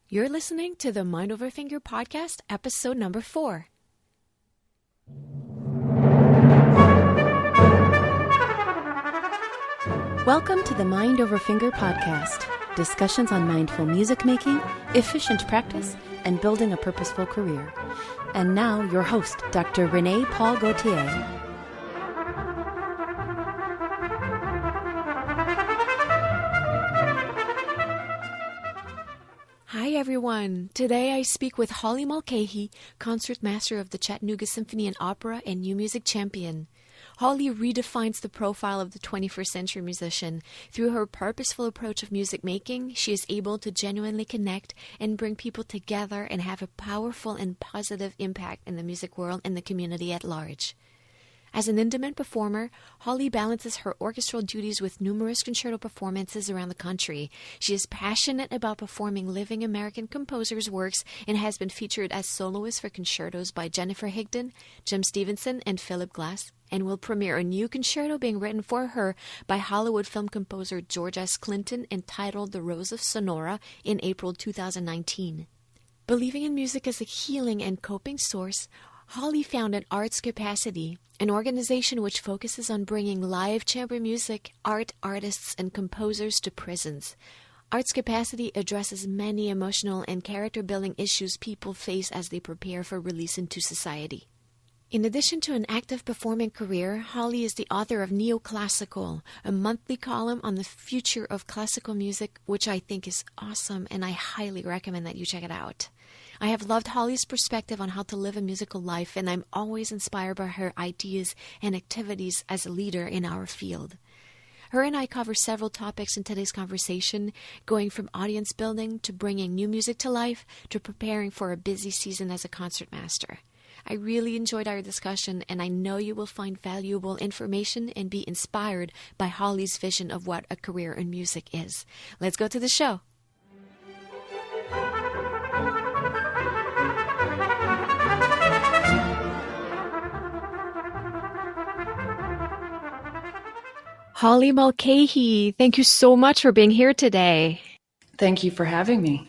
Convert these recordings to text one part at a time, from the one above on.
You're listening to the Mind Over Finger podcast, episode number 4. Welcome to the Mind Over Finger podcast. Discussions on mindful music making, efficient practice, and building a purposeful career. And now, your host, Dr. Renee Paul Gauthier. Hi everyone! Today I speak with Holly Mulcahy, Concertmaster of the Chattanooga Symphony and Opera and New Music Champion. Holly redefines the profile of the 21st century musician. Through her purposeful approach of music making, she is able to genuinely connect and bring people together and have a powerful and positive impact in the music world and the community at large. As an in-demand performer, Holly balances her orchestral duties with numerous concerto performances around the country. She is passionate about performing living American composers' works and has been featured as soloist for concertos by Jennifer Higdon, Jim Stevenson, and Philip Glass, and will premiere a new concerto being written for her by Hollywood film composer George S. Clinton entitled The Rose of Sonora in April 2019. Believing in music as a healing and coping source, Holly founded Arts Capacity, an organization which focuses on bringing live chamber music, art, artists, and composers to prisons. Arts Capacity addresses many emotional and character-building issues people face as they prepare for release into society. In addition to an active performing career, Holly is the author of Neoclassical, a monthly column on the future of classical music, which I think is awesome, and I highly recommend that you check it out. I have loved Holly's perspective on how to live a musical life, and I'm always inspired by her ideas and activities as a leader in our field. Her and I cover several topics in today's conversation, going from audience building to bringing new music to life to preparing for a busy season as a concertmaster. I really enjoyed our discussion, and I know you will find valuable information and be inspired by Holly's vision of what a career in music is. Let's go to the show. Holly Mulcahy, thank you so much for being here today. Thank you for having me.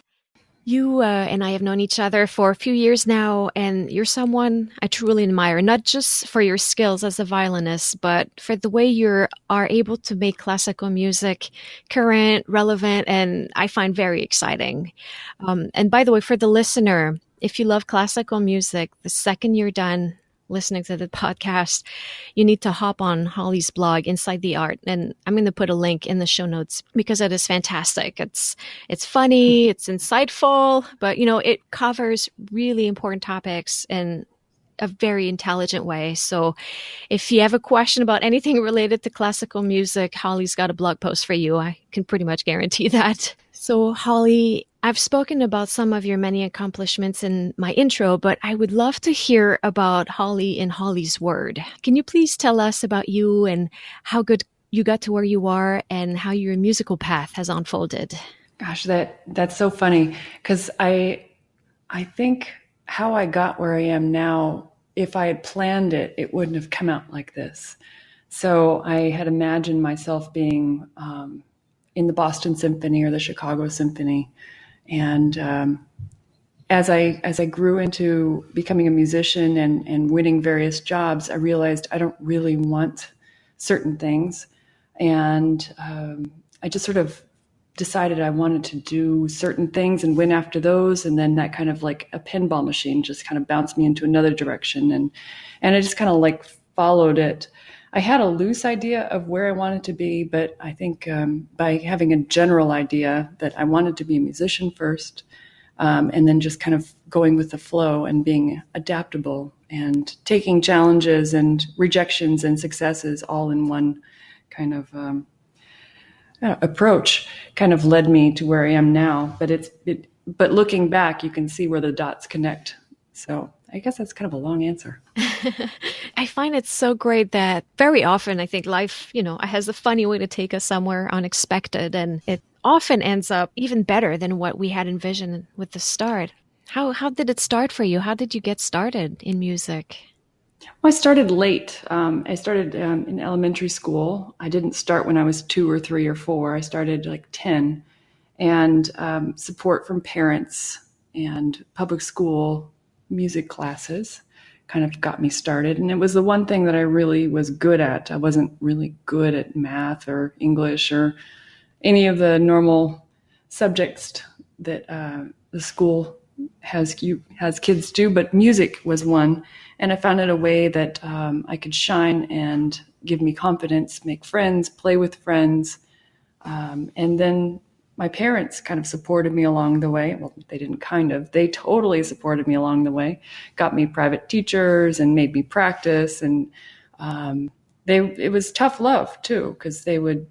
You and I have known each other for a few years now, and you're someone I truly admire, not just for your skills as a violinist, but for the way you are able to make classical music current, relevant, and I find very exciting. And by the way, for the listener, if you love classical music, the second you're done listening to the podcast, you need to hop on Holly's blog, Inside the Art. And I'm going to put a link in the show notes because it is fantastic. It's funny, it's insightful, but it covers really important topics in a very intelligent way. So if you have a question about anything related to classical music, Holly's got a blog post for you. I can pretty much guarantee that. So Holly, I've spoken about some of your many accomplishments in my intro, but I would love to hear about Holly in Holly's word. Can you please tell us about you and how good you got to where you are and how your musical path has unfolded? Gosh, that's so funny because I think how I got where I am now, if I had planned it, it wouldn't have come out like this. So I had imagined myself being in the Boston Symphony or the Chicago Symphony. And as I grew into becoming a musician and winning various jobs, I realized I don't really want certain things. And I just sort of decided I wanted to do certain things and win after those. And then that kind of like a pinball machine just kind of bounced me into another direction. And I just kind of like followed it. I had a loose idea of where I wanted to be, but I think by having a general idea that I wanted to be a musician first, and then just kind of going with the flow and being adaptable and taking challenges and rejections and successes all in one kind of approach kind of led me to where I am now. But looking back, you can see where the dots connect. So I guess that's kind of a long answer. I find it so great that very often I think life, has a funny way to take us somewhere unexpected, and it often ends up even better than what we had envisioned with the start. How did it start for you? How did you get started in music? Well, I started late. I started in elementary school. I didn't start when I was 2 or 3 or 4. I started like 10. and support from parents and public school music classes kind of got me started. And it was the one thing that I really was good at. I wasn't really good at math or English or any of the normal subjects that the school has kids do, but music was one. And I found it a way that I could shine and give me confidence, make friends, play with friends. And then my parents kind of supported me along the way. Well, they didn't kind of. They totally supported me along the way, got me private teachers and made me practice. And it was tough love, too, because they would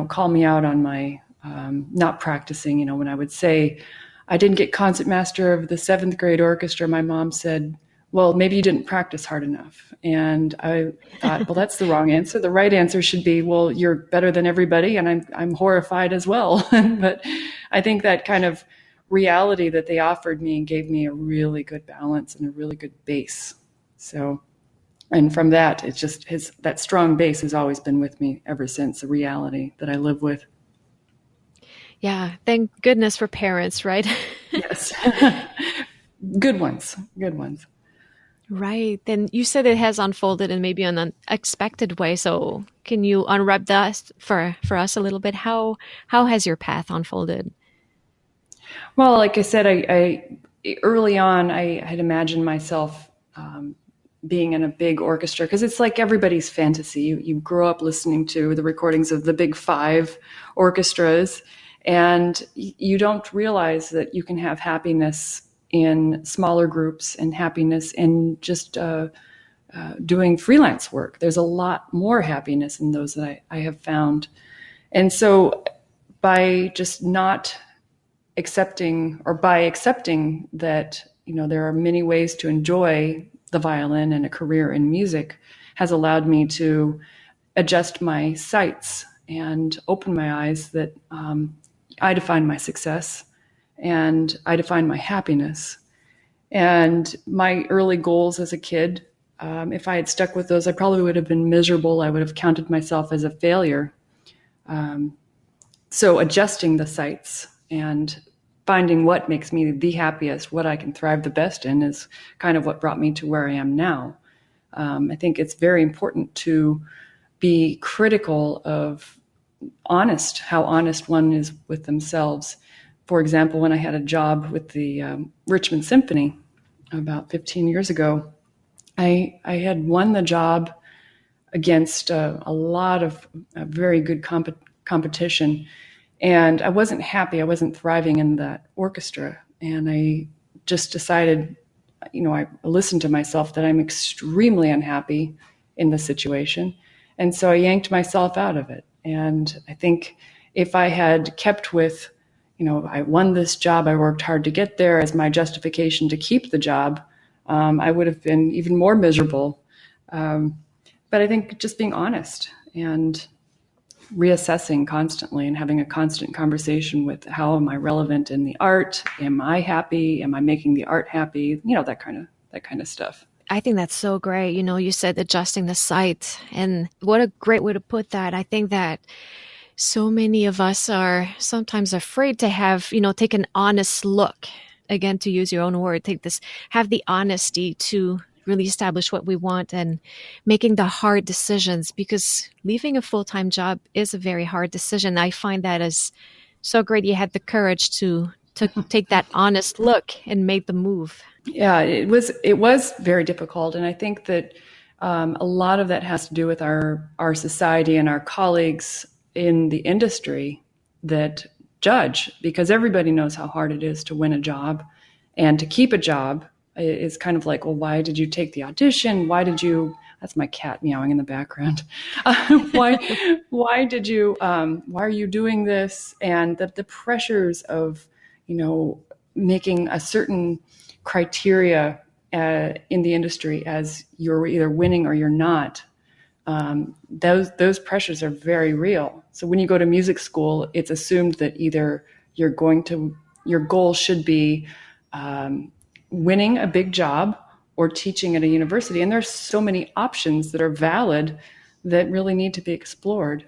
call me out on my not practicing. When I would say I didn't get concertmaster of the 7th grade orchestra, my mom said, well, maybe you didn't practice hard enough. And I thought, well, that's the wrong answer. The right answer should be, well, you're better than everybody, and I'm horrified as well. But I think that kind of reality that they offered me gave me a really good balance and a really good base. So, and from that, it's just that strong base has always been with me ever since, the reality that I live with. Yeah, thank goodness for parents, right? Yes. Good ones. Right. Then you said it has unfolded in maybe an unexpected way. So can you unwrap that for us a little bit? How has your path unfolded? Well, like I said, I early on, I had imagined myself being in a big orchestra, because it's like everybody's fantasy. You grow up listening to the recordings of the big 5 orchestras, and you don't realize that you can have happiness in smaller groups and happiness in just doing freelance work. There's a lot more happiness in those that I have found. And so by just not accepting, or by accepting that, there are many ways to enjoy the violin and a career in music, has allowed me to adjust my sights and open my eyes that I define my success and I define my happiness. And my early goals as a kid, if I had stuck with those, I probably would have been miserable. I would have counted myself as a failure. So adjusting the sights and finding what makes me the happiest, what I can thrive the best in, is kind of what brought me to where I am now. I think it's very important to be critical of how honest one is with themselves. For example, when I had a job with the Richmond Symphony about 15 years ago, I had won the job against a lot of very good competition. And I wasn't happy. I wasn't thriving in that orchestra. And I just decided, I listened to myself that I'm extremely unhappy in the situation. And so I yanked myself out of it. And I think if I had kept with, I won this job, I worked hard to get there as my justification to keep the job, I would have been even more miserable. But I think just being honest and reassessing constantly and having a constant conversation with, how am I relevant in the art? Am I happy? Am I making the art happy? That kind of stuff. I think that's so great. You said adjusting the sight, and what a great way to put that. I think that so many of us are sometimes afraid to have, take an honest look. Again, to use your own word, have the honesty to really establish what we want and making the hard decisions, because leaving a full-time job is a very hard decision. I find that as so great you had the courage to take that honest look and make the move. Yeah, it was very difficult. And I think that a lot of that has to do with our society and our colleagues in the industry that judge, because everybody knows how hard it is to win a job, and to keep a job is kind of like, well, why did you take the audition? That's my cat meowing in the background. Why are you doing this? And the pressures of, making a certain criteria in the industry as you're either winning or you're not. Those pressures are very real. So when you go to music school, it's assumed that either your goal should be winning a big job or teaching at a university. And there's so many options that are valid that really need to be explored.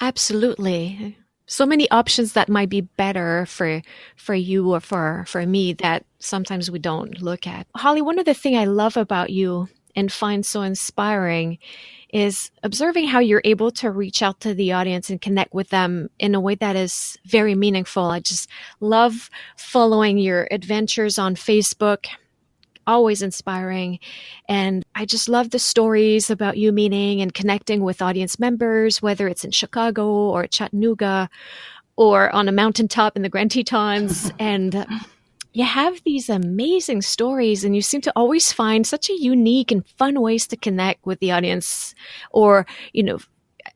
Absolutely. So many options that might be better for you or for me that sometimes we don't look at. Holly, one of the things I love about you and find so inspiring is observing how you're able to reach out to the audience and connect with them in a way that is very meaningful. I just love following your adventures on Facebook, always inspiring. And I just love the stories about you meeting and connecting with audience members, whether it's in Chicago or Chattanooga or on a mountaintop in the Grand Tetons. And you have these amazing stories, and you seem to always find such a unique and fun ways to connect with the audience or,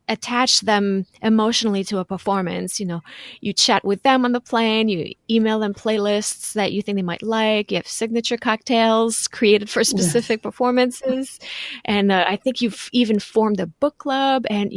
attach them emotionally to a performance. You chat with them on the plane, you email them playlists that you think they might like, you have signature cocktails created for specific performances. And I think you've even formed a book club and,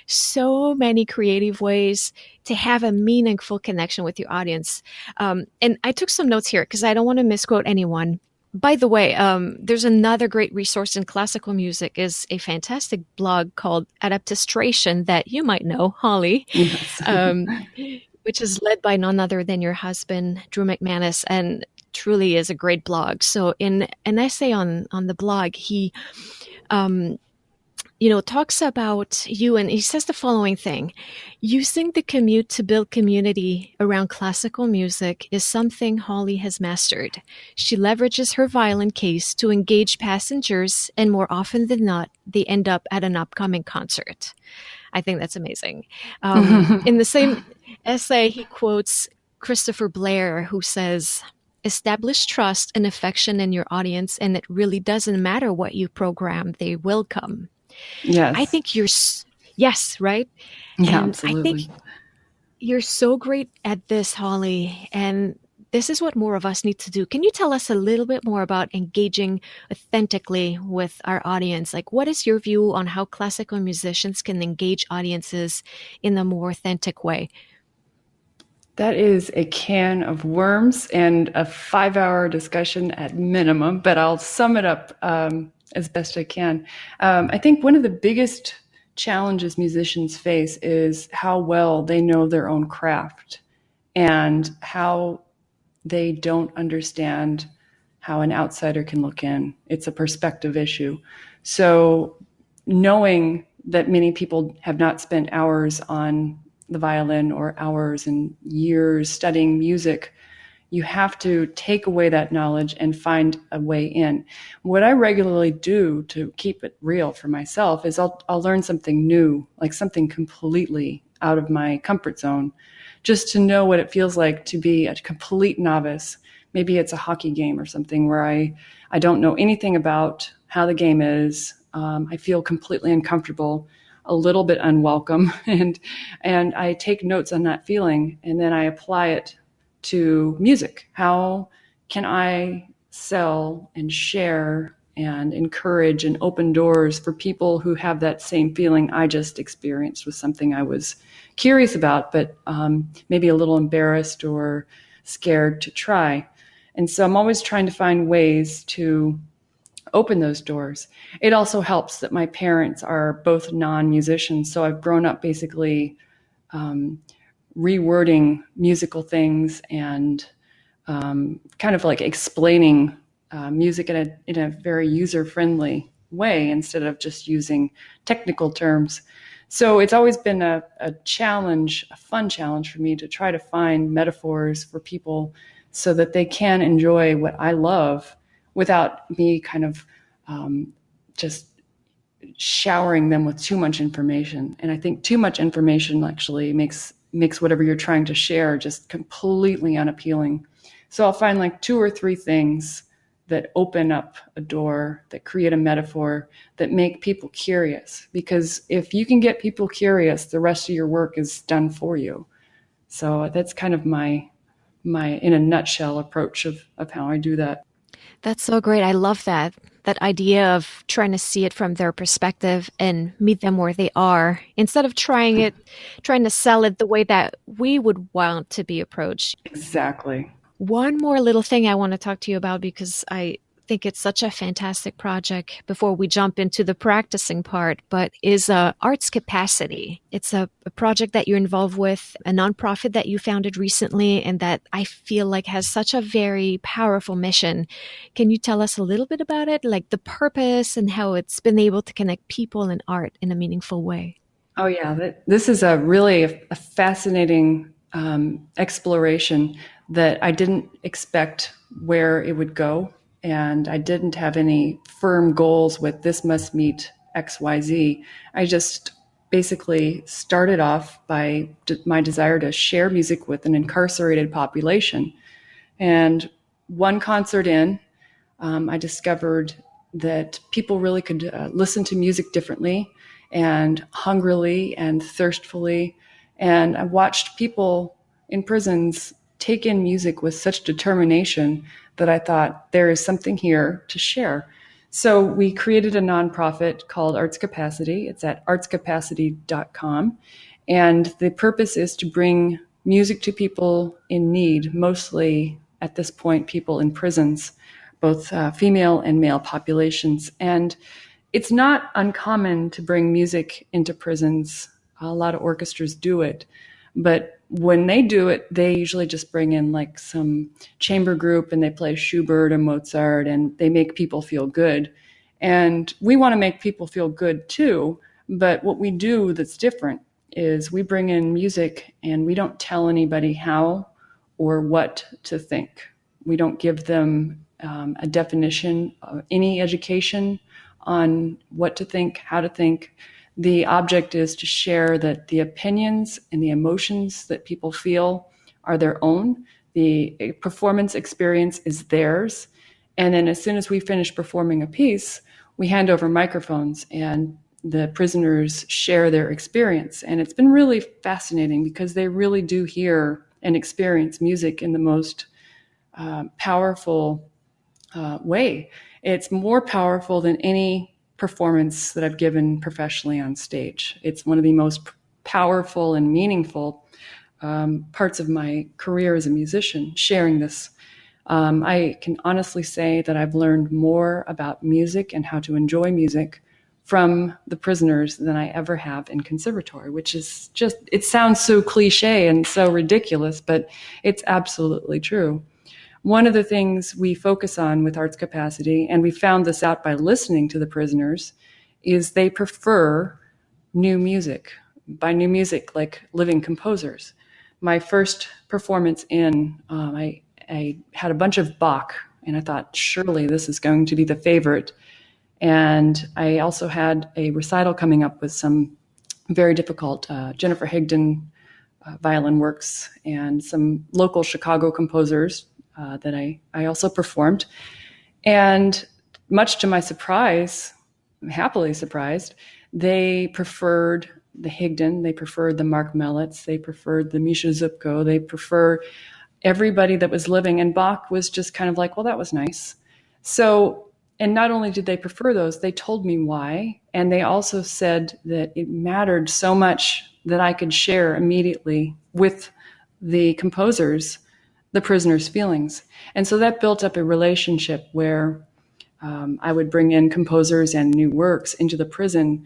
so many creative ways to have a meaningful connection with your audience. And I took some notes here because I don't want to misquote anyone. By the way, there's another great resource in classical music is a fantastic blog called Adaptistration that you might know, Holly, Yes. Which is led by none other than your husband, Drew McManus, and truly is a great blog. So in an essay on the blog, he talks about you, and he says the following thing: using the commute to build community around classical music is something Holly has mastered. She leverages her violin case to engage passengers, and more often than not, they end up at an upcoming concert. I think that's amazing. In the same essay, he quotes Christopher Blair, who says, "Establish trust and affection in your audience, and it really doesn't matter what you program, they will come." Yes. I think yes, right? Yeah, And absolutely. I think you're so great at this, Holly. And this is what more of us need to do. Can you tell us a little bit more about engaging authentically with our audience? Like, what is your view on how classical musicians can engage audiences in a more authentic way? That is a can of worms and a 5-hour discussion at minimum, but I'll sum it up as best I can. I think one of the biggest challenges musicians face is how well they know their own craft and how they don't understand how an outsider can look in. It's a perspective issue. So knowing that many people have not spent hours on the violin or hours and years studying music, you have to take away that knowledge and find a way in. What I regularly do to keep it real for myself is I'll learn something new, like something completely out of my comfort zone, just to know what it feels like to be a complete novice. Maybe it's a hockey game or something where I don't know anything about how the game is. I feel completely uncomfortable, a little bit unwelcome, and I take notes on that feeling, and then I apply it to music. How can I sell and share and encourage and open doors for people who have that same feeling I just experienced with something I was curious about, but maybe a little embarrassed or scared to try. And so I'm always trying to find ways to open those doors. It also helps that my parents are both non-musicians, so I've grown up basically rewording musical things and kind of like explaining music in a very user-friendly way instead of just using technical terms. So it's always been a challenge, a fun challenge for me to try to find metaphors for people so that they can enjoy what I love without me kind of just showering them with too much information. And I think too much information actually makes whatever you're trying to share just completely unappealing. So I'll find like 2 or 3 things that open up a door, that create a metaphor, that make people curious. Because if you can get people curious, the rest of your work is done for you. So that's kind of my in a nutshell approach of how I do that. That's so great. I love that idea of trying to see it from their perspective and meet them where they are instead of trying to sell it the way that we would want to be approached. Exactly. One more little thing I want to talk to you about because I think it's such a fantastic project before we jump into the practicing part, but is Arts Capacity. It's a project that you're involved with, a nonprofit that you founded recently, and that I feel like has such a very powerful mission. Can you tell us a little bit about it, like the purpose and how it's been able to connect people and art in a meaningful way? Oh, yeah. This is a fascinating exploration that I didn't expect where it would go. And I didn't have any firm goals with this must meet XYZ. I just basically started off by my desire to share music with an incarcerated population. And one concert in, I discovered that people really could listen to music differently and hungrily and thirstfully. And I watched people in prisons take in music with such determination that I thought there is something here to share. So we created a nonprofit called Arts Capacity. It's at artscapacity.com. And the purpose is to bring music to people in need, mostly at this point, people in prisons, both female and male populations. And it's not uncommon to bring music into prisons. A lot of orchestras do it. But when they do it, they usually just bring in like some chamber group and they play Schubert or Mozart and they make people feel good. And we want to make people feel good too. But what we do that's different is we bring in music and we don't tell anybody how or what to think. We don't give them a definition, any education on what to think, how to think. The object is to share that the opinions and the emotions that people feel are their own. The performance experience is theirs. And then as soon as we finish performing a piece, we hand over microphones and the prisoners share their experience. And it's been really fascinating because they really do hear and experience music in the most powerful way. It's more powerful than any performance that I've given professionally on stage. It's one of the most powerful and meaningful parts of my career as a musician, sharing this. I can honestly say that I've learned more about music and how to enjoy music from the prisoners than I ever have in conservatory, which is just, it sounds so cliche and so ridiculous, but it's absolutely true. One of the things we focus on with Arts Capacity, and we found this out by listening to the prisoners, is they prefer new music. By new music, like living composers. My first performance in, I had a bunch of Bach, and I thought, surely this is going to be the favorite. And I also had a recital coming up with some very difficult Jennifer Higdon violin works and some local Chicago composers that I also performed. And much to my surprise, happily surprised, they preferred the Higdon, they preferred the Mark Mellitz, they preferred the Misha Zupko, they prefer everybody that was living. And Bach was just kind of like, well, that was nice. So, and not only did they prefer those, they told me why. And they also said that it mattered so much that I could share immediately with the composers the prisoners' feelings. And so that built up a relationship where I would bring in composers and new works into the prison.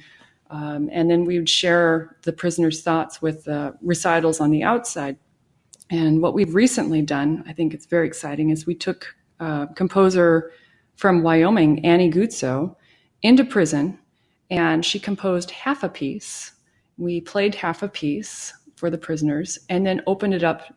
And then we would share the prisoners' thoughts with recitals on the outside. And what we've recently done, I think it's very exciting, is we took a composer from Wyoming, Annie Guzzo, into prison, and she composed half a piece. We played half a piece for the prisoners and then opened it up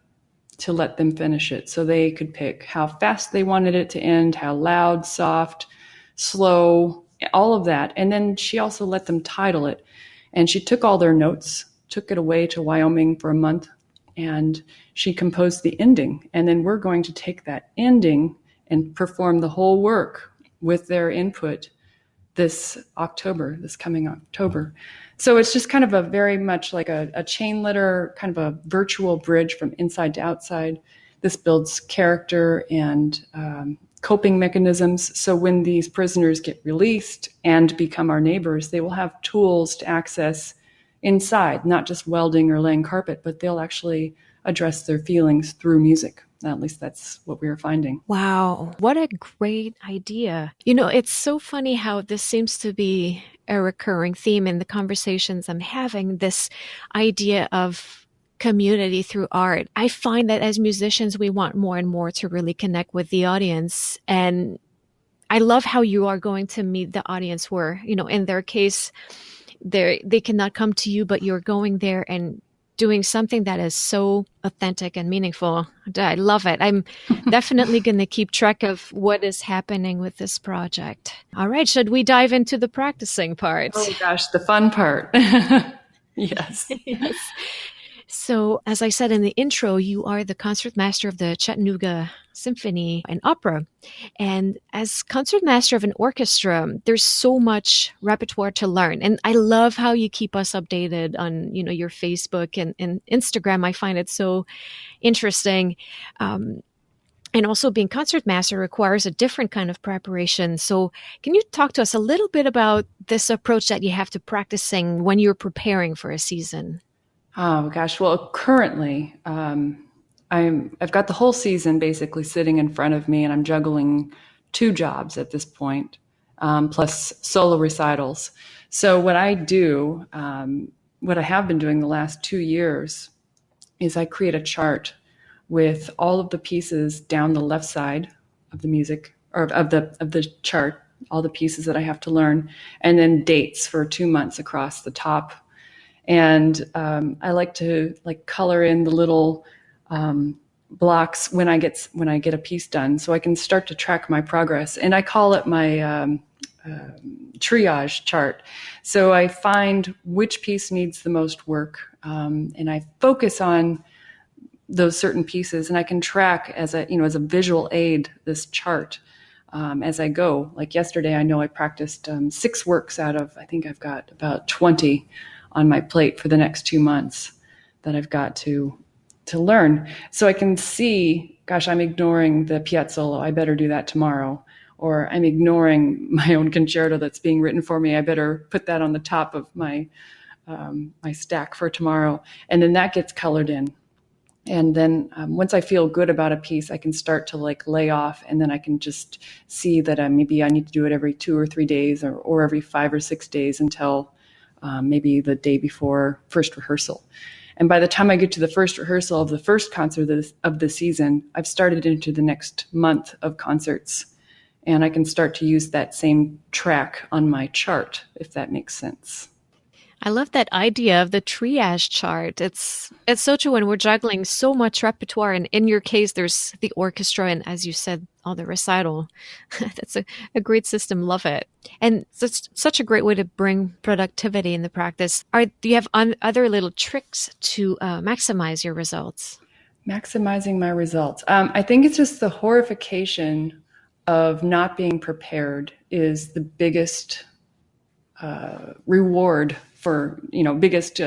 to let them finish it. So they could pick how fast they wanted it to end, how loud, soft, slow, all of that. And then she also let them title it. And she took all their notes, took it away to Wyoming for a month, and she composed the ending. And then we're going to take that ending and perform the whole work with their input this coming October. So it's just kind of a very much like a chain letter, kind of a virtual bridge from inside to outside. This builds character and coping mechanisms. So when these prisoners get released and become our neighbors, they will have tools to access inside, not just welding or laying carpet, but they'll actually address their feelings through music. At least that's what we were finding. Wow, what a great idea. It's so funny how this seems to be a recurring theme in the conversations I'm having, this idea of community through art. I find that as musicians, we want more and more to really connect with the audience. And I love how you are going to meet the audience where, in their case, they cannot come to you, but you're going there and doing something that is so authentic and meaningful. I love it. I'm definitely going to keep track of what is happening with this project. All right. Should we dive into the practicing part? Oh gosh, the fun part. Yes. Yes. So, as I said in the intro, you are the concertmaster of the Chattanooga Symphony and Opera. And as concertmaster of an orchestra, there's so much repertoire to learn. And I love how you keep us updated on, your Facebook and Instagram. I find it so interesting. And also being concertmaster requires a different kind of preparation. So can you talk to us a little bit about this approach that you have to practicing when you're preparing for a season? Oh gosh. Well, currently, I've got the whole season basically sitting in front of me, and I'm juggling 2 jobs at this point, plus solo recitals. So what I do, what I have been doing the last 2 years, is I create a chart with all of the pieces down the left side of the music or of the chart, all the pieces that I have to learn, and then dates for 2 months across the top. And I like to color in the little blocks when I get a piece done, so I can start to track my progress. And I call it my triage chart. So I find which piece needs the most work, and I focus on those certain pieces, and I can track as a visual aid this chart as I go. Like yesterday, I know I practiced 6 works out of, I think I've got about 20 on my plate for the next 2 months that I've got to learn. So I can see, gosh, I'm ignoring the Piazzolo. I better do that tomorrow. Or I'm ignoring my own concerto that's being written for me. I better put that on the top of my my stack for tomorrow. And then that gets colored in. And then once I feel good about a piece, I can start to lay off, and then I can just see that maybe I need to do it every 2 or 3 days or every 5 or 6 days until maybe the day before first rehearsal. And by the time I get to the first rehearsal of the first concert of the season, I've started into the next month of concerts. And I can start to use that same track on my chart, if that makes sense. I love that idea of the triage chart. It's so true when we're juggling so much repertoire. And in your case, there's the orchestra and, as you said, all the recital. That's a great system. Love it. And it's such a great way to bring productivity in the practice. Do you have other little tricks to maximize your results? Maximizing my results. I think it's just the horrification of not being prepared is the biggest reward for, biggest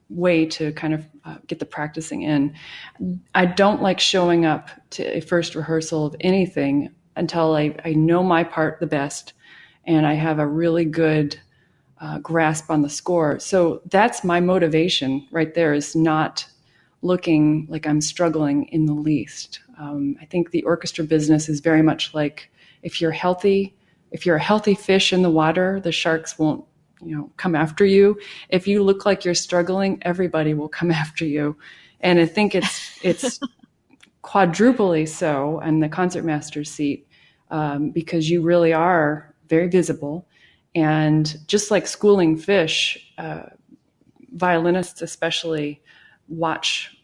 way to kind of get the practicing in. I don't like showing up to a first rehearsal of anything until I know my part the best and I have a really good grasp on the score. So that's my motivation right there, is not looking like I'm struggling in the least. I think the orchestra business is very much like if you're a healthy fish in the water, the sharks won't, come after you. If you look like you're struggling, everybody will come after you. And I think it's quadruply so in the concertmaster seat, because you really are very visible. And just like schooling fish, violinists especially watch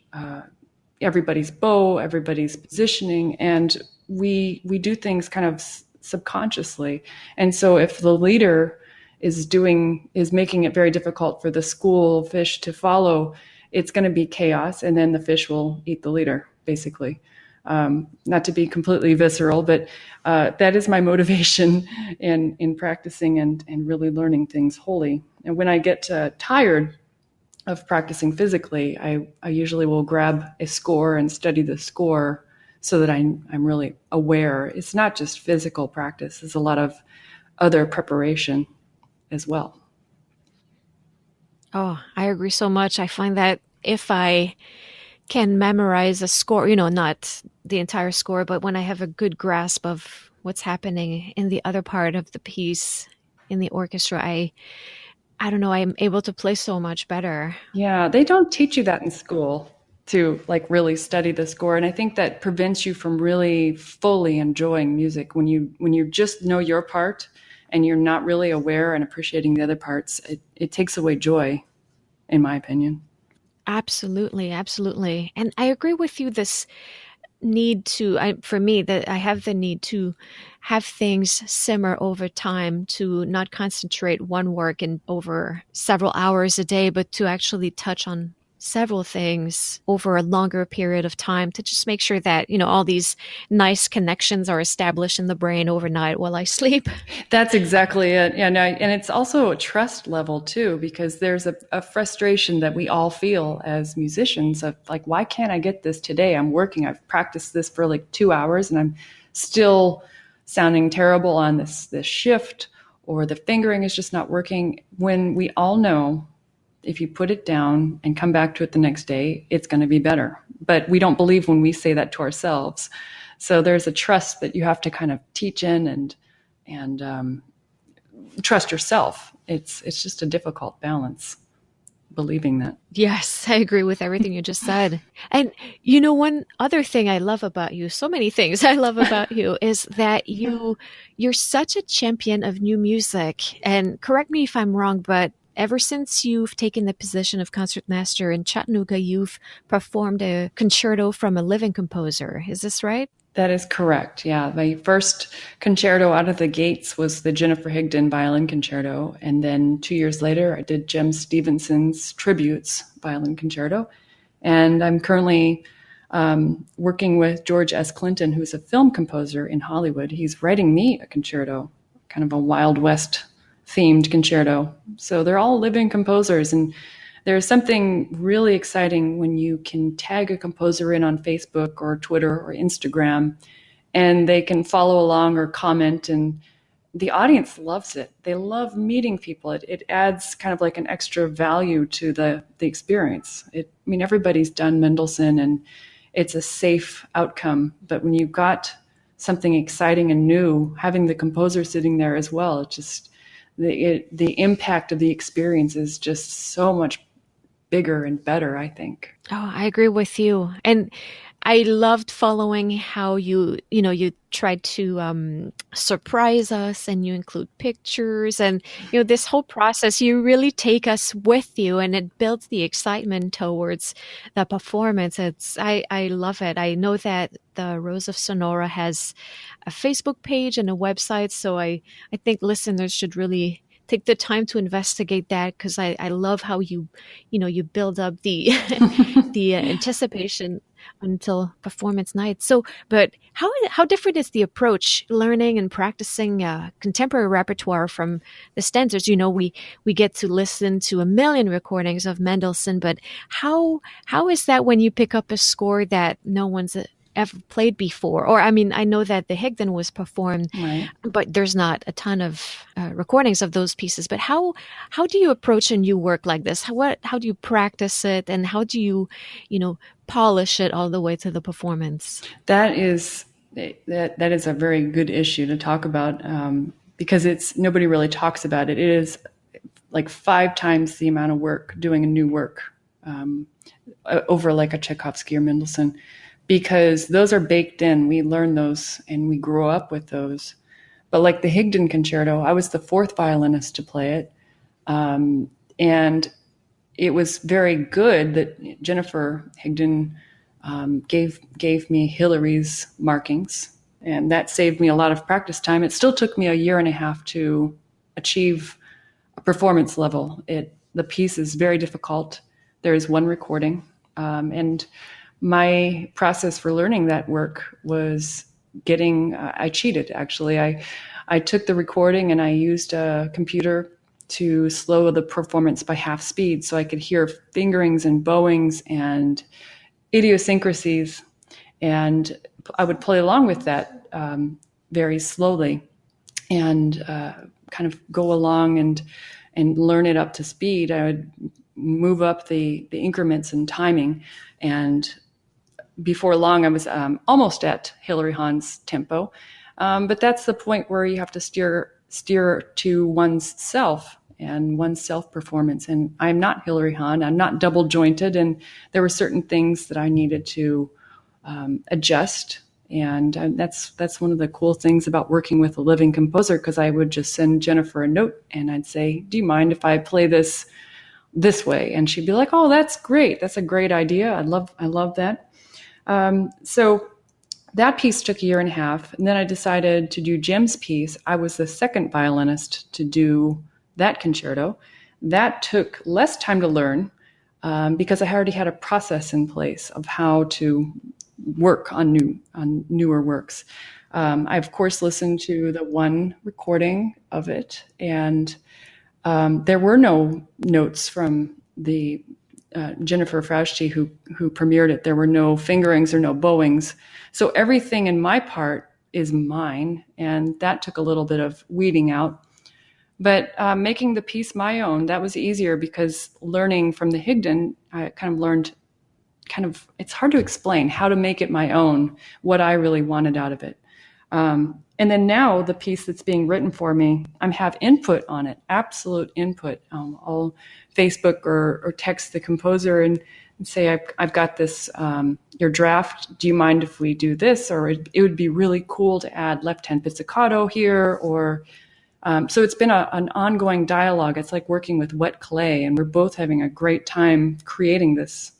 everybody's bow, everybody's positioning, and we do things kind of subconsciously. And so if the leader is making it very difficult for the school fish to follow, it's going to be chaos, and then the fish will eat the leader, basically. Not to be completely visceral, but that is my motivation in practicing and really learning things wholly. And when I get tired of practicing physically, I usually will grab a score and study the score so that I'm really aware. It's not just physical practice. There's a lot of other preparation as well. Oh, I agree so much. I find that if I can memorize a score, not the entire score, but when I have a good grasp of what's happening in the other part of the piece in the orchestra, I don't know, I'm able to play so much better. Yeah, they don't teach you that in school to like really study the score, and I think that prevents you from really fully enjoying music when you just know your part and you're not really aware and appreciating the other parts. It takes away joy, in my opinion. Absolutely, absolutely. And I agree with you this need to for me that I have the need to have things simmer over time, to not concentrate one work in over several hours a day, but to actually touch on several things over a longer period of time to just make sure that all these nice connections are established in the brain overnight while I sleep. That's exactly it. Yeah, no, and it's also a trust level too, because there's a frustration that we all feel as musicians of like, why can't I get this today? I'm working. I've practiced this for like 2 hours, and I'm still sounding terrible on this shift, or the fingering is just not working. When we all know if you put it down and come back to it the next day, it's going to be better. But we don't believe when we say that to ourselves. So there's a trust that you have to kind of teach in and trust yourself. It's just a difficult balance, believing that. Yes, I agree with everything you just said. And one other thing I love about you, so many things I love about you, is that you're such a champion of new music. And correct me if I'm wrong, but ever since you've taken the position of concertmaster in Chattanooga, you've performed a concerto from a living composer. Is this right? That is correct. Yeah. My first concerto out of the gates was the Jennifer Higdon violin concerto. And then 2 years later, I did Jem Stevenson's Tributes violin concerto. And I'm currently working with George S. Clinton, who's a film composer in Hollywood. He's writing me a concerto, kind of a Wild West themed concerto. So they're all living composers. And there's something really exciting when you can tag a composer in on Facebook or Twitter or Instagram, and they can follow along or comment, and the audience loves it. They love meeting people. It adds kind of like an extra value to the experience. Everybody's done Mendelssohn, and it's a safe outcome. But when you've got something exciting and new, having the composer sitting there as well, it just the impact of the experience is just so much bigger and better, I think. Oh, I agree with you. And I loved following how you tried to surprise us, and you include pictures, and this whole process. You really take us with you, and it builds the excitement towards the performance. I love it. I know that the Rose of Sonora has a Facebook page and a website, so I think listeners should really take the time to investigate that, because I love how you build up the the anticipation until performance night. So, but how different is the approach learning and practicing contemporary repertoire from the standards? We get to listen to a million recordings of Mendelssohn, but how is that when you pick up a score that no one's ever played before? Or I know that the Higdon was performed, Right. but there's not a ton of recordings of those pieces. But how do you approach a new work like this? How do you practice it, and how do you polish it all the way to the performance? That is a very good issue to talk about, because nobody really talks about it. It is like 5 times the amount of work doing a new work over like a Tchaikovsky or Mendelssohn, because those are baked in. We learn those and we grow up with those. But like the Higdon concerto, I was the 4th violinist to play it. And it was very good that Jennifer Higdon gave me Hillary's markings, and that saved me a lot of practice time. It still took me a year and a half to achieve a performance level. The piece is very difficult. There is one recording, and my process for learning that work was I cheated, actually. I took the recording and I used a computer to slow the performance by half speed so I could hear fingerings and bowings and idiosyncrasies. And I would play along with that very slowly and kind of go along and learn it up to speed. I would move up the increments and timing. And before long, I was almost at Hilary Hahn's tempo. But that's the point where you have to steer to one's self and one's self-performance. And I'm not Hilary Hahn. I'm not double-jointed. And there were certain things that I needed to adjust. And that's one of the cool things about working with a living composer, because I would just send Jennifer a note and I'd say, do you mind if I play this way? And she'd be like, oh, that's great. That's a great idea. I love that. So that piece took a year and a half. And then I decided to do Jim's piece. I was the second violinist to do that concerto. That took less time to learn because I already had a process in place of how to work on newer works. I, of course, listened to the one recording of it, and there were no notes from the Jennifer Frauschti who premiered it. There were no fingerings or no bowings. So everything in my part is mine, and that took a little bit of weeding out. But making the piece my own, that was easier, because learning from the Higdon, I kind of learned it's hard to explain how to make it my own, what I really wanted out of it. And then now the piece that's being written for me, I have input on it, absolute input. I'll Facebook or text the composer and say, I've got this, your draft. Do you mind if we do this? Or it would be really cool to add left-hand pizzicato here. Or so it's been an ongoing dialogue. It's like working with wet clay, and we're both having a great time creating this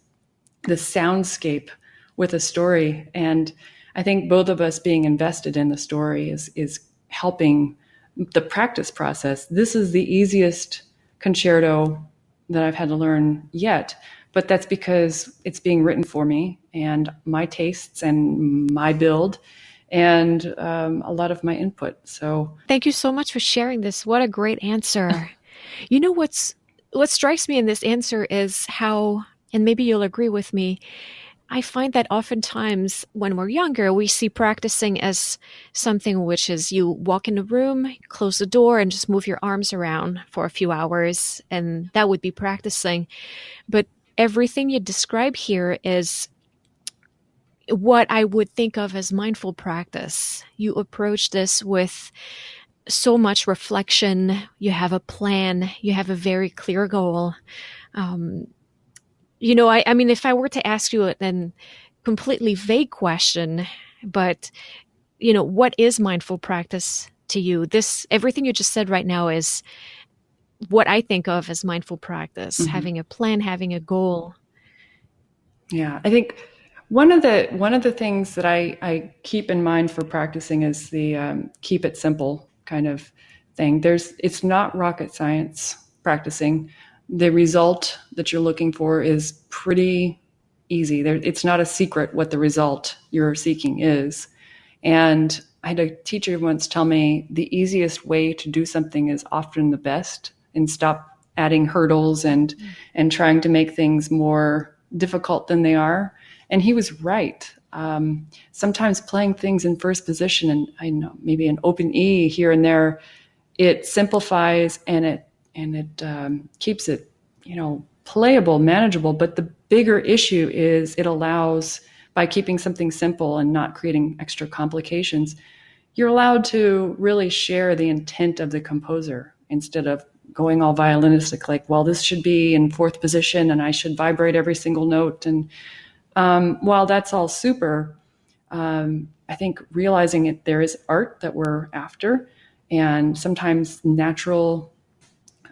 soundscape with a story. And I think both of us being invested in the story is helping the practice process. This is the easiest concerto that I've had to learn yet, but that's because it's being written for me and my tastes and my build and a lot of my input. So thank you so much for sharing this. What a great answer. You know, what strikes me in this answer is how, and maybe you'll agree with me, I find that oftentimes when we're younger, we see practicing as something which is you walk in a room, close the door, and just move your arms around for a few hours, and that would be practicing. But everything you describe here is what I would think of as mindful practice. You approach this with so much reflection. You have a plan. You have a very clear goal. You know, I mean, if I were to ask you a completely vague question, but, you know, what is mindful practice to you? Everything you just said right now is what I think of as mindful practice, having a plan, having a goal. Yeah, I think one of the things that I keep in mind for practicing is the keep it simple kind of thing. It's not rocket science practicing. The result that you're looking for is pretty easy. It's not a secret what the result you're seeking is. And I had a teacher once tell me the easiest way to do something is often the best, and stop adding hurdles and trying to make things more difficult than they are. And he was right. Sometimes playing things in first position, and I know maybe an open E here and there, it simplifies and it keeps it, playable, manageable. But the bigger issue is it allows, by keeping something simple and not creating extra complications, you're allowed to really share the intent of the composer instead of going all violinistic, like, well, this should be in fourth position and I should vibrate every single note. And while that's all super, I think realizing there is art that we're after, and sometimes natural,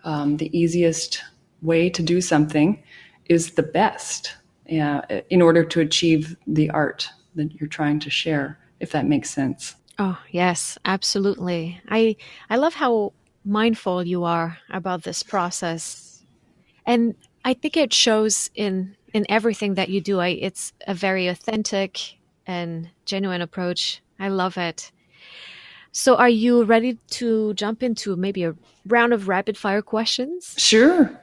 the easiest way to do something is the best in order to achieve the art that you're trying to share, if that makes sense. Oh, yes, absolutely. I love how mindful you are about this process. And I think it shows in everything that you do. It's a very authentic and genuine approach. I love it. So are you ready to jump into maybe a round of rapid fire questions? Sure.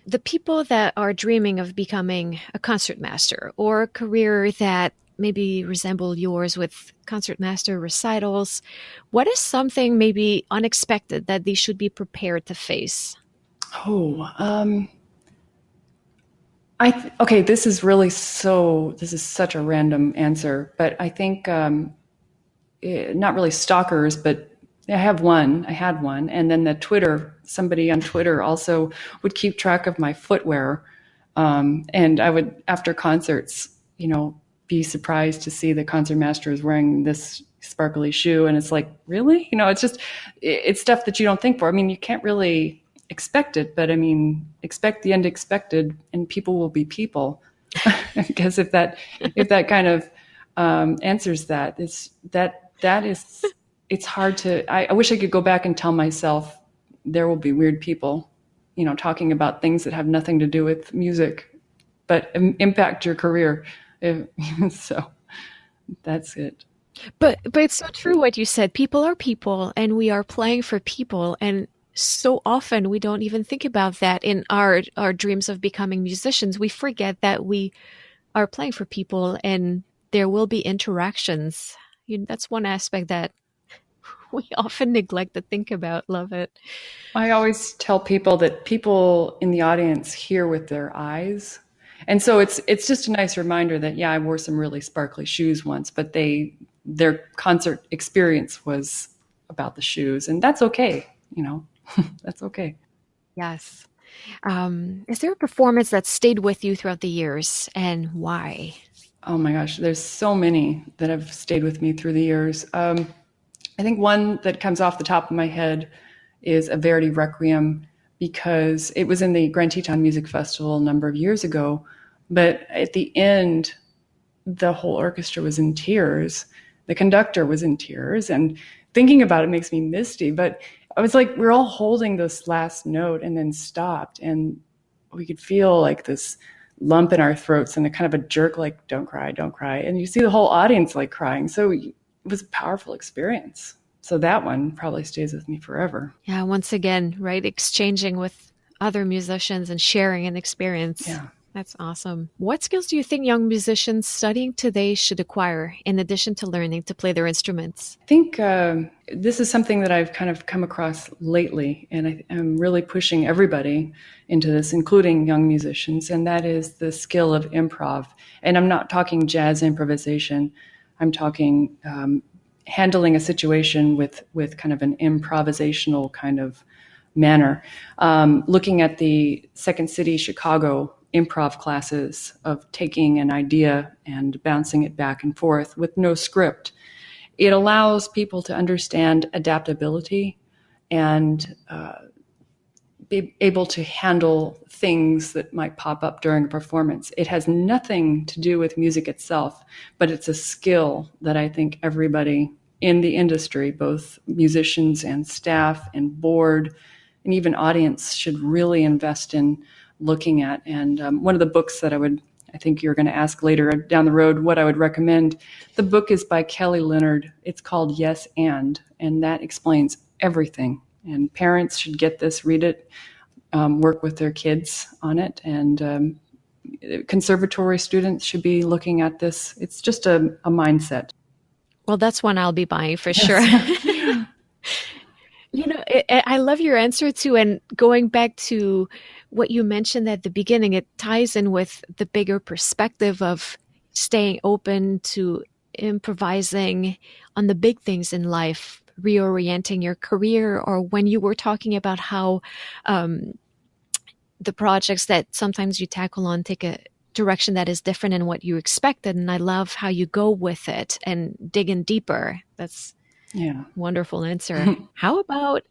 The people that are dreaming of becoming a concertmaster, or a career that maybe resemble yours with concertmaster recitals, what is something maybe unexpected that they should be prepared to face? Okay, this is such a random answer, but I think not really stalkers, but I had one. And then somebody on Twitter also would keep track of my footwear. And I would, after concerts, be surprised to see the concertmaster is wearing this sparkly shoe. And it's like, really? It's stuff that you don't think for. I mean, you can't really expect it, but I mean, expect the unexpected and people will be people. Because if that kind of answers that, it's hard to, I wish I could go back and tell myself there will be weird people, talking about things that have nothing to do with music, but impact your career. So that's it. But it's so true what you said. People are people, and we are playing for people. And so often we don't even think about that in our dreams of becoming musicians. We forget that we are playing for people, and there will be interactions. That's one aspect that we often neglect to think about. Love it. I always tell people that people in the audience hear with their eyes. And so it's just a nice reminder that, yeah, I wore some really sparkly shoes once, but their concert experience was about the shoes, and that's okay. That's okay. Yes. Is there a performance that stayed with you throughout the years, and why? Oh my gosh, there's so many that have stayed with me through the years. I think one that comes off the top of my head is a Verdi Requiem, because it was in the Grand Teton Music Festival a number of years ago. But at the end, the whole orchestra was in tears. The conductor was in tears. And thinking about it makes me misty. But I was like, we're all holding this last note and then stopped. And we could feel like this lump in our throats and a kind of a jerk, like, don't cry, don't cry. And you see the whole audience like crying. So it was a powerful experience. So that one probably stays with me forever. Yeah, once again, right? Exchanging with other musicians and sharing an experience. Yeah. That's awesome. What skills do you think young musicians studying today should acquire in addition to learning to play their instruments? I think this is something that I've kind of come across lately, and I'm really pushing everybody into this, including young musicians, and that is the skill of improv. And I'm not talking jazz improvisation. I'm talking handling a situation with kind of an improvisational kind of manner. Looking at the Second City Chicago improv classes of taking an idea and bouncing it back and forth with no script, it allows people to understand adaptability and be able to handle things that might pop up during a performance. It has nothing to do with music itself, but it's a skill that I think everybody in the industry, both musicians and staff and board and even audience, should really invest in looking at. And one of the books that I think you're going to ask later down the road what I would recommend, the book is by Kelly Leonard. It's called Yes and that explains everything. And parents should get this, read it, work with their kids on it. And conservatory students should be looking at this. It's just a mindset. Well, that's one I'll be buying for sure. I love your answer too. And going back to what you mentioned at the beginning, it ties in with the bigger perspective of staying open to improvising on the big things in life, reorienting your career, or when you were talking about how the projects that sometimes you tackle on take a direction that is different than what you expected. And I love how you go with it and dig in deeper. That's wonderful answer. How about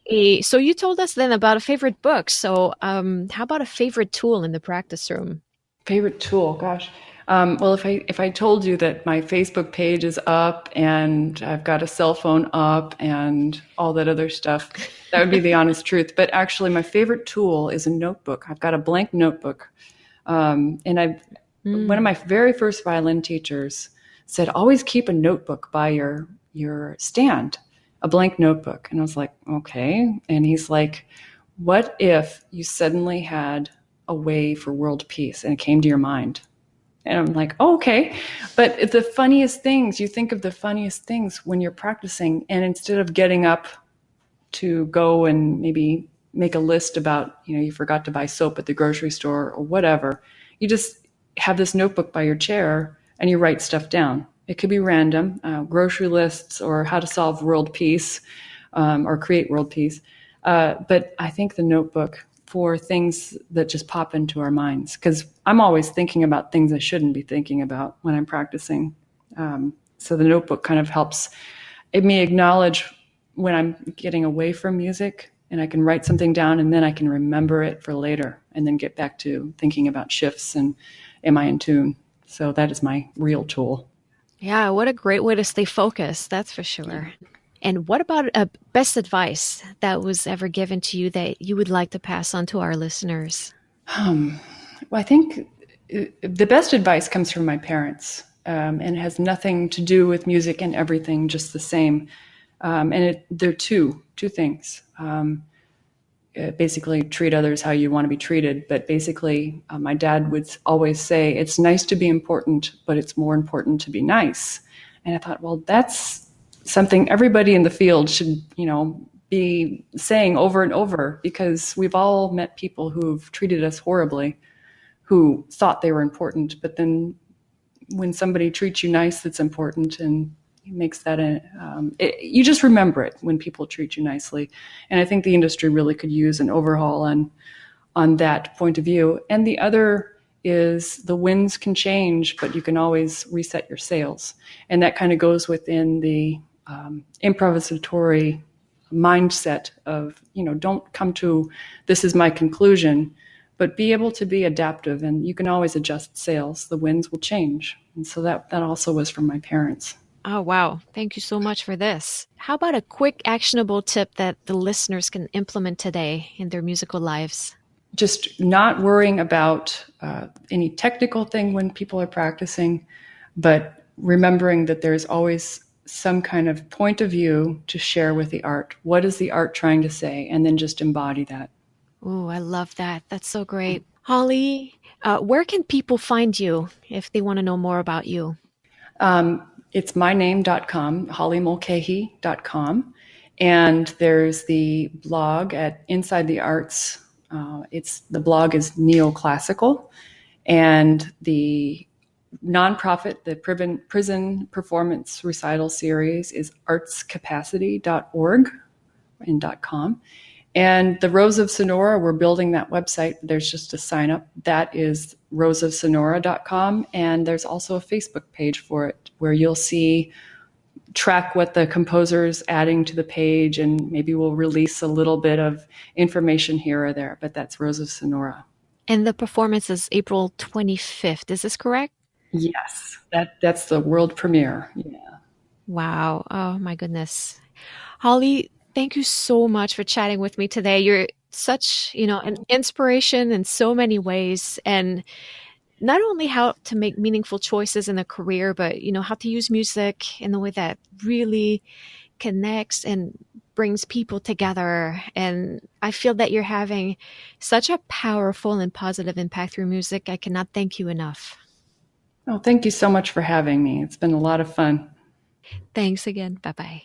so you told us then about a favorite book. So how about a favorite tool in the practice room? Favorite tool? Gosh. Well, if I told you that my Facebook page is up and I've got a cell phone up and all that other stuff, that would be the honest truth. But actually, my favorite tool is a notebook. I've got a blank notebook. And one of my very first violin teachers said, always keep a notebook by your stand, a blank notebook. And I was like, okay. And he's like, what if you suddenly had a way for world peace and it came to your mind? And I'm like, oh, okay. But the funniest things, you think of the funniest things when you're practicing, and instead of getting up to go and maybe make a list about, you forgot to buy soap at the grocery store or whatever, you just have this notebook by your chair and you write stuff down. It could be random, grocery lists or how to solve world peace or create world peace. But I think the notebook for things that just pop into our minds, because I'm always thinking about things I shouldn't be thinking about when I'm practicing. So the notebook kind of helps me acknowledge when I'm getting away from music, and I can write something down and then I can remember it for later and then get back to thinking about shifts and am I in tune? So that is my real tool. Yeah, what a great way to stay focused, that's for sure. Yeah. And what about a best advice that was ever given to you that you would like to pass on to our listeners? Well, I think the best advice comes from my parents, and it has nothing to do with music and everything, just the same. And they're two things. Basically, treat others how you want to be treated. But basically, my dad would always say, it's nice to be important, but it's more important to be nice. And I thought, well, that's something everybody in the field should, be saying over and over, because we've all met people who've treated us horribly, who thought they were important. But then when somebody treats you nice, that's important, and makes that you just remember it when people treat you nicely. And I think the industry really could use an overhaul on that point of view. And the other is the winds can change, but you can always reset your sails. And that kind of goes within the improvisatory mindset of, don't come to this is my conclusion, but be able to be adaptive, and you can always adjust sails. The winds will change. And so that also was from my parents. Oh, wow. Thank you so much for this. How about a quick actionable tip that the listeners can implement today in their musical lives? Just not worrying about any technical thing when people are practicing, but remembering that there's always some kind of point of view to share with the art. What is the art trying to say? And then just embody that. Oh, I love that. That's so great. Holly, where can people find you if they want to know more about you? It's myname.com, hollymulcahy.com. And there's the blog at Inside the Arts. The blog is neoclassical. And the nonprofit, the prison performance recital series is artscapacity.org and .com. And the Rose of Sonora, we're building that website. There's just a sign up. That is roseofsonora.com. And there's also a Facebook page for it where you'll track what the composer's adding to the page, and maybe we'll release a little bit of information here or there. But that's Rose of Sonora. And the performance is April 25th. Is this correct? Yes, that's the world premiere. Yeah. Wow. Oh, my goodness. Holly, thank you so much for chatting with me today. You're such, an inspiration in so many ways, and not only how to make meaningful choices in a career, but, how to use music in a way that really connects and brings people together. And I feel that you're having such a powerful and positive impact through music. I cannot thank you enough. Oh, thank you so much for having me. It's been a lot of fun. Thanks again. Bye-bye.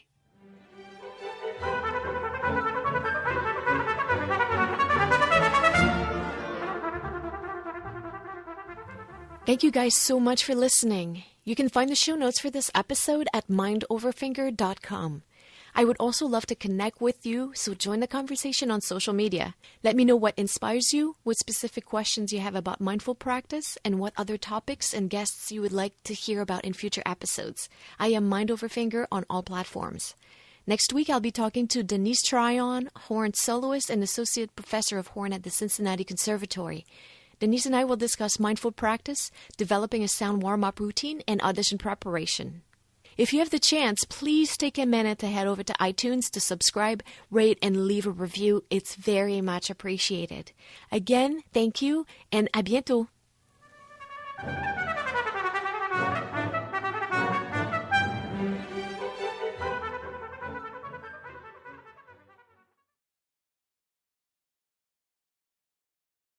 Thank you guys so much for listening. You can find the show notes for this episode at mindoverfinger.com. I would also love to connect with you, so join the conversation on social media. Let me know what inspires you, what specific questions you have about mindful practice, and what other topics and guests you would like to hear about in future episodes. I am Mind Over Finger on all platforms. Next week, I'll be talking to Denise Tryon, horn soloist and associate professor of horn at the Cincinnati Conservatory. Denise and I will discuss mindful practice, developing a sound warm-up routine, and audition preparation. If you have the chance, please take a minute to head over to iTunes to subscribe, rate, and leave a review. It's very much appreciated. Again, thank you, and à bientôt.